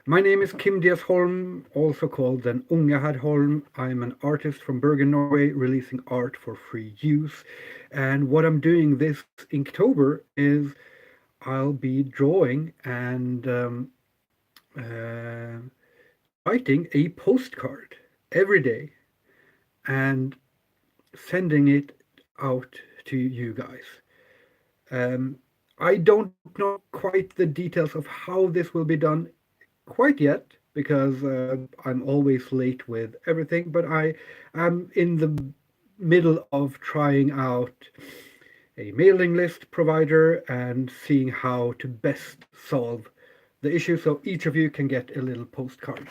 My name is Kim Diaz Holm, also called Den Unge Herr Holm. I'm an artist from Bergen, Norway, releasing art for free use. And what I'm doing this Inktober is I'll be drawing and uh, writing a postcard every day and sending it out to you guys. Um, I don't know quite the details of how this will be done quite yet because I'm always late with everything, but I am in the middle of trying out a mailing list provider and seeing how to best solve the issue so each of you can get a little postcard.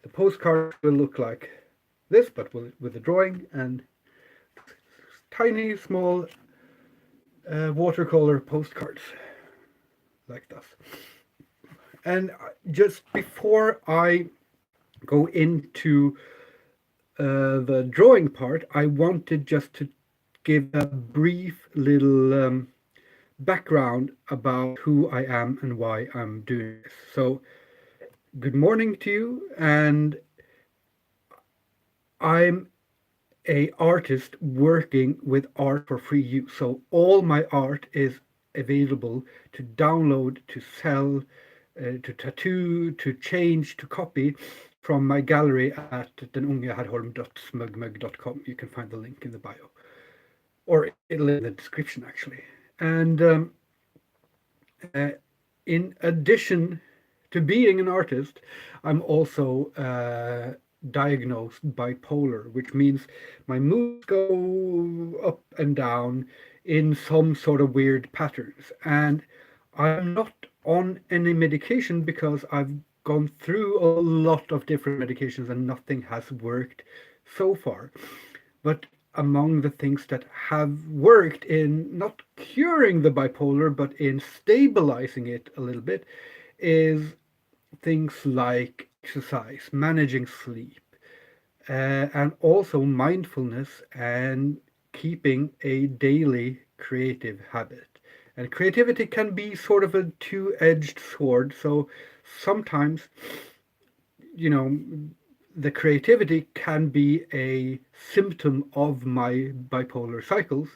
The postcard will look like this, but with a drawing and tiny, small watercolor postcards like this. And just before I go into the drawing part, I wanted just to give a brief little background about who I am and why I'm doing this. So, good morning to you, and I'm a artist working with art for free use. So all my art is available to download, to sell, to tattoo, to change, to copy from my gallery at denungeherholm.smugmug.com. You can find the link in the bio, or it'll in the description actually. And uh, in addition to being an artist, I'm also diagnosed bipolar, which means my moods go up and down in some sort of weird patterns. And I'm not on any medication because I've gone through a lot of different medications and nothing has worked so far. But among the things that have worked in not curing the bipolar, but in stabilizing it a little bit, is things like exercise, managing sleep, and also mindfulness and keeping a daily creative habit. And creativity can be sort of a two-edged sword. So sometimes, you know, the creativity can be a symptom of my bipolar cycles,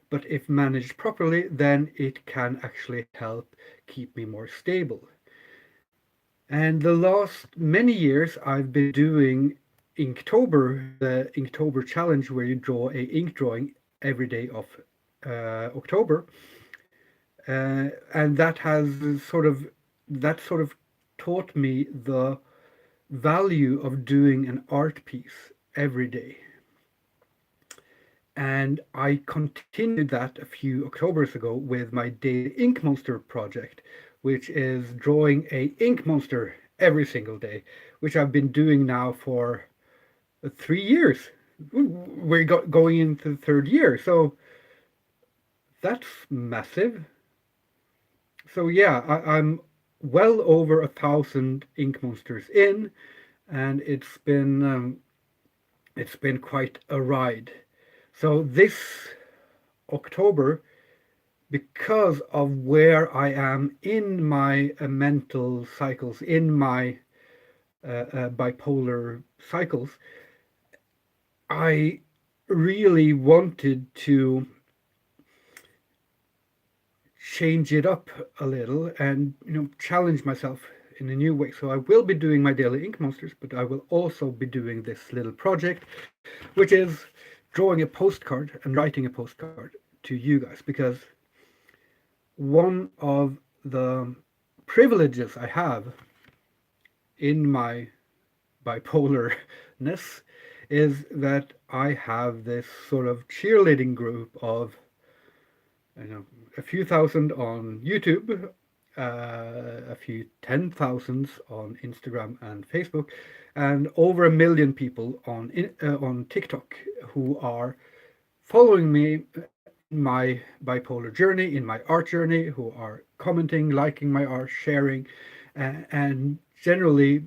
but if managed properly, then it can actually help keep me more stable. And the last many years, I've been doing Inktober, the Inktober challenge, where you draw a ink drawing every day of October, and that sort of taught me the value of doing an art piece every day. And I continued that a few Octobers ago with my daily ink monster project, which is drawing a ink monster every single day, which I've been doing now for 3 years. We're going into the third year, so that's massive. So yeah, I'm well over 1,000 ink monsters in, and it's been quite a ride. So this October, because of where I am in my mental cycles, in my bipolar cycles, I really wanted to change it up a little and challenge myself in a new way. So I will be doing my daily ink monsters, but I will also be doing this little project, which is drawing a postcard and writing a postcard to you guys, because one of the privileges I have in my bipolarness is that I have this sort of cheerleading group of a few thousand on YouTube, a few 10,000s on Instagram and Facebook, and over 1 million people on TikTok who are following me in my bipolar journey, in my art journey, who are commenting, liking my art, sharing, and generally,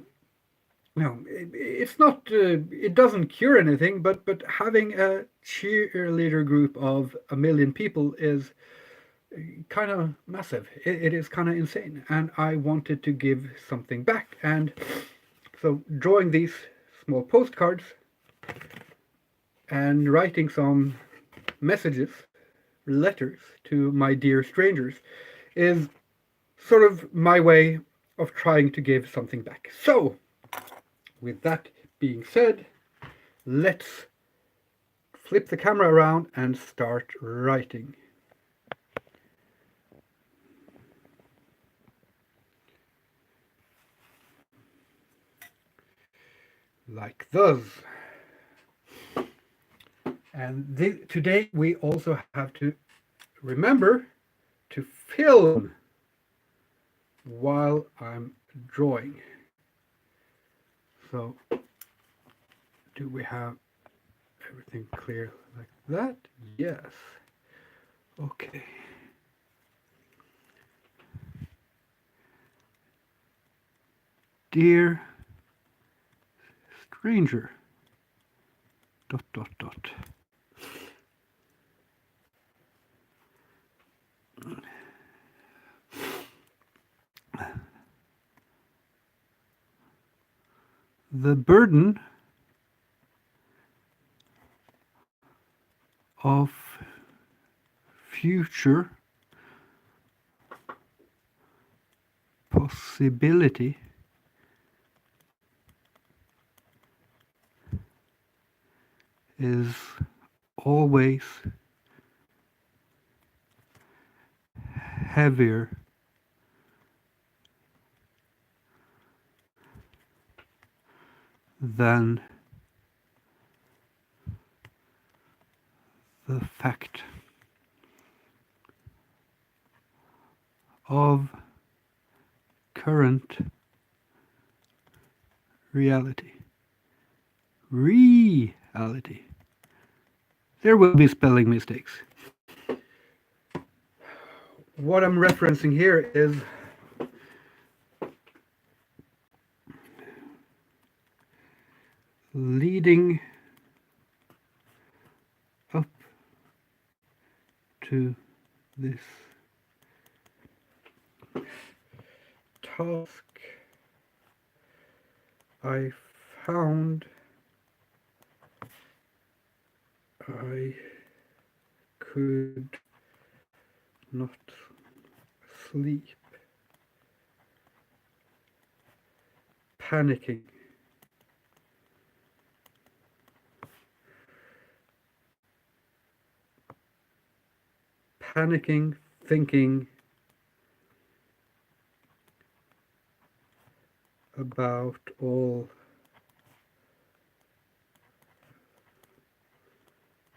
it's not, it doesn't cure anything, but having a cheerleader group of 1 million people is kind of massive. It is kind of insane, and I wanted to give something back. And so drawing these small postcards and writing some messages, letters to my dear strangers is sort of my way of trying to give something back. So, with that being said, let's flip the camera around and start writing. Like those. And today we also have to remember to film while I'm drawing. So, do we have everything clear like that? Yes. Okay. Dear stranger, ... The burden of future possibility is always heavier than the fact of current reality. Reality. There will be spelling mistakes. What I'm referencing here is leading up to this task, I found I could not sleep, panicking, thinking about all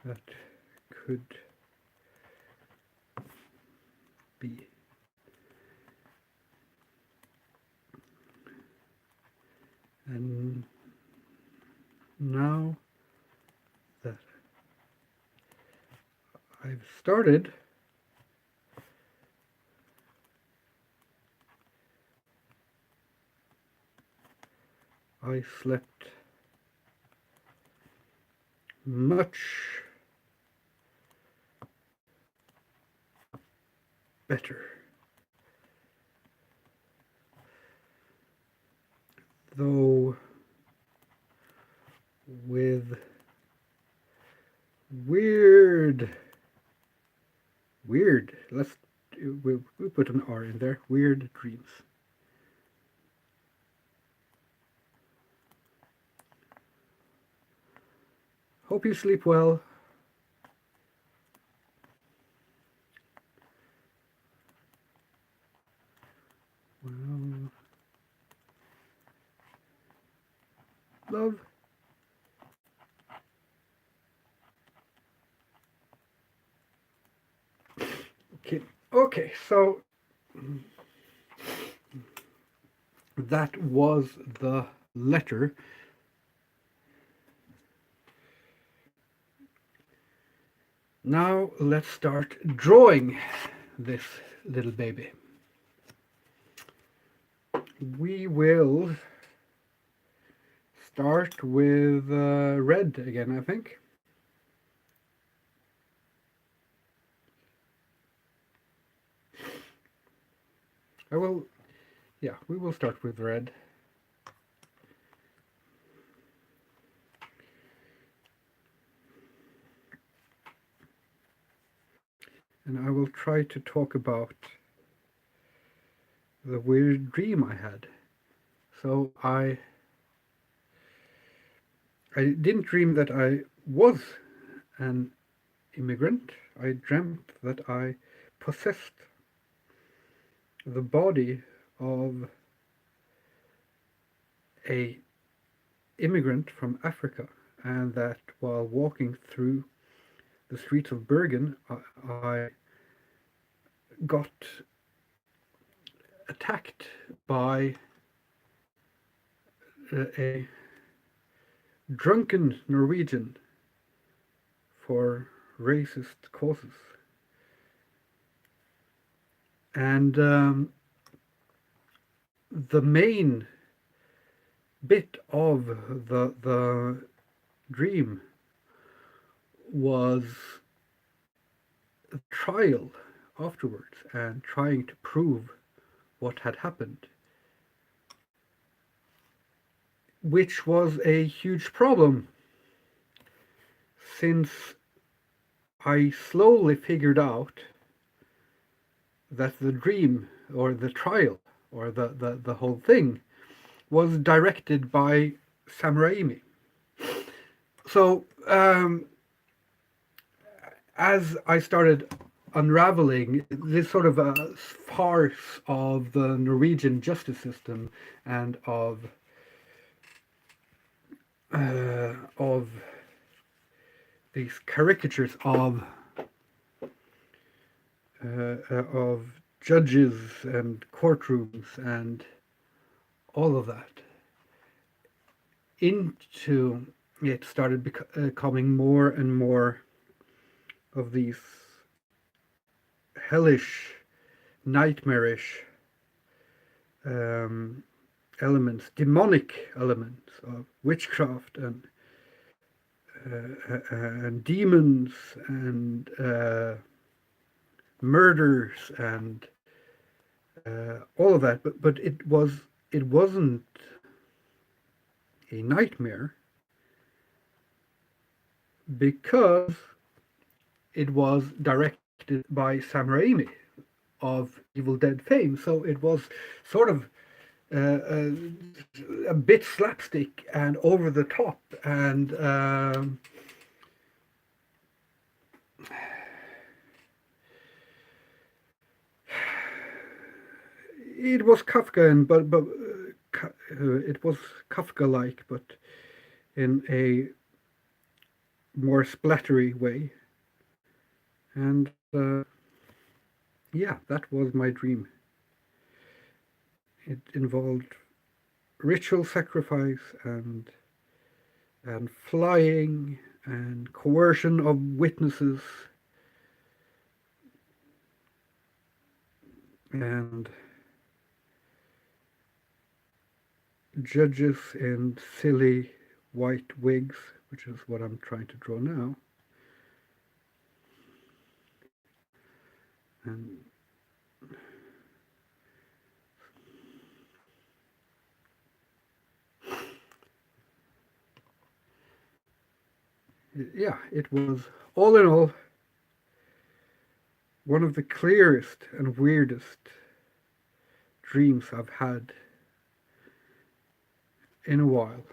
that could be. And now that I've started, I slept much better, though with weird, we'll put an R in there, weird dreams. Hope you sleep well. Well, love. Okay, so that was the letter. Now let's start drawing this little baby. We will start with red again, I think. I will, yeah, we will start with red. And I will try to talk about the weird dream I had. So I didn't dream that I was an immigrant. I dreamt that I possessed the body of a immigrant from Africa, and that while walking through the streets of Bergen, I got attacked by a drunken Norwegian for racist causes. And the main bit of the dream was a trial afterwards and trying to prove what had happened, which was a huge problem since I slowly figured out that the dream or the trial or the whole thing was directed by Sam Raimi. So as I started unraveling this sort of a farce of the Norwegian justice system and of these caricatures of judges and courtrooms and all of that, into it started becoming more and more of these hellish, nightmarish elements, demonic elements of witchcraft and demons and murders and all of that. But it wasn't a nightmare because it was directed by Sam Raimi of Evil Dead fame. So it was sort of a bit slapstick and over the top, and it was Kafkaesque, but it was Kafka-like, but in a more splattery way. And yeah, that was my dream. It involved ritual sacrifice and flying and coercion of witnesses and judges in silly white wigs, which is what I'm trying to draw now. And yeah, it was all in all one of the clearest and weirdest dreams I've had in a while.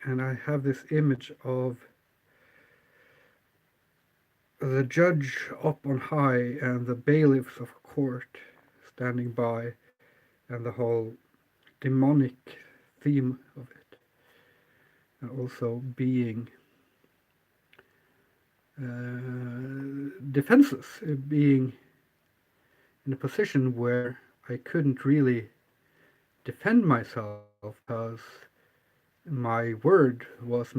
And I have this image of the judge up on high and the bailiffs of court standing by, and the whole demonic theme of it, and also being defenseless, being in a position where I couldn't really defend myself because my word was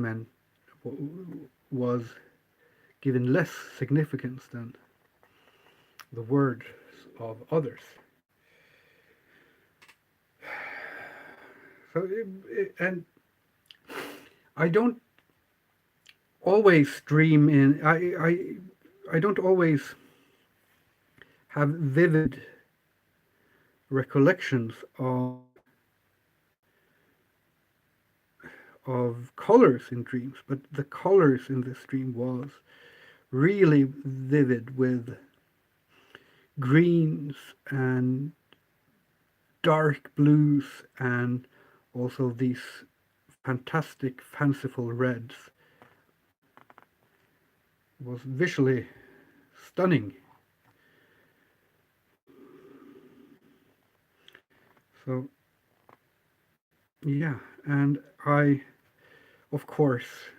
given less significance than the words of others. So and I don't always dream in. I don't always have vivid recollections of colors in dreams, but the colors in this dream was really vivid, with greens and dark blues and also these fantastic fanciful reds. It was visually stunning. So yeah, and I of course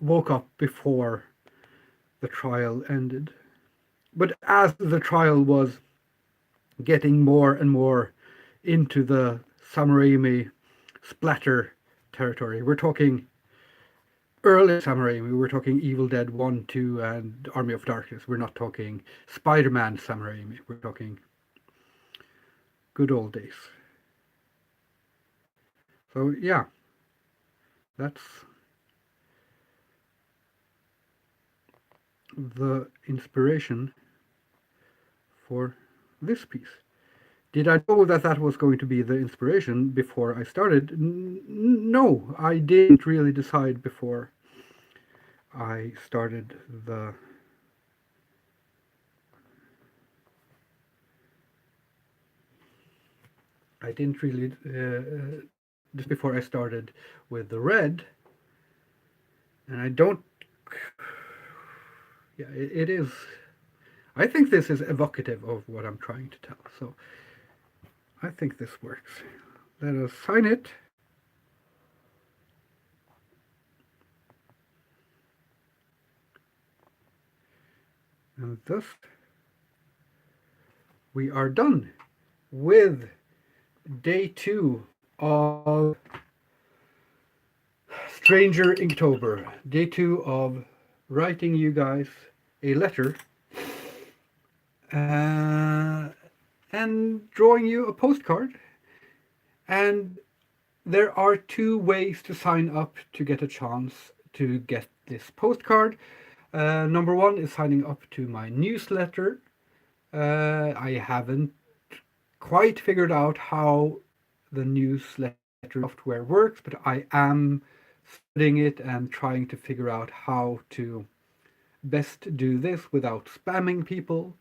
woke up before the trial ended. But as the trial was getting more and more into the Sam Raimi splatter territory, we're talking early Sam Raimi, we're talking Evil Dead 1, 2, and Army of Darkness. We're not talking Spider-Man Sam Raimi. We're talking good old days. So yeah, that's the inspiration for this piece. Did I know that that was going to be the inspiration before I started? No, I didn't really decide before I started the. I didn't really just before I started with the red, and I don't. Yeah, it is. I think this is evocative of what I'm trying to tell. So I think this works. Let us sign it. And thus we are done with day 2 of Stranger Inktober. Day 2 of writing you guys a letter and drawing you a postcard. And there are 2 ways to sign up to get a chance to get this postcard. Number 1 is signing up to my newsletter. I haven't quite figured out how the newsletter software works, but I am studying it and trying to figure out how to best do this without spamming people.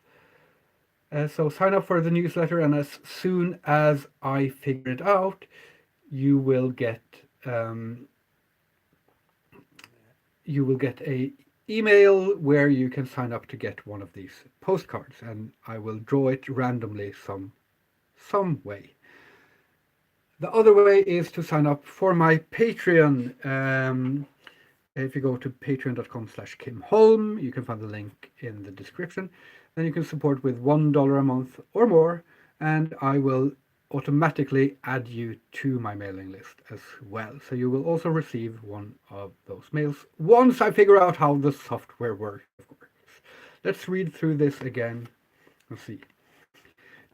So sign up for the newsletter, and as soon as I figure it out, you will get a email where you can sign up to get one of these postcards, and I will draw it randomly some way. The other way is to sign up for my Patreon. If you go to patreon.com/Kim Holm, you can find the link in the description. Then you can support with $1 a month or more, and I will automatically add you to my mailing list as well. So you will also receive one of those mails once I figure out how the software works, of course. Let's read through this again and see.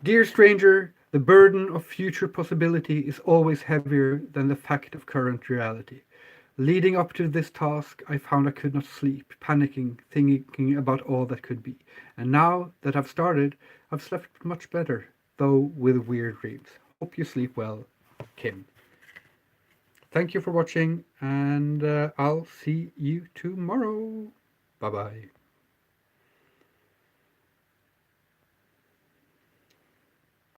Dear stranger, the burden of future possibility is always heavier than the fact of current reality. Leading up to this task, I found I could not sleep, panicking, thinking about all that could be. And now that I've started, I've slept much better, though with weird dreams. Hope you sleep well, Kim. Thank you for watching, and I'll see you tomorrow. Bye-bye.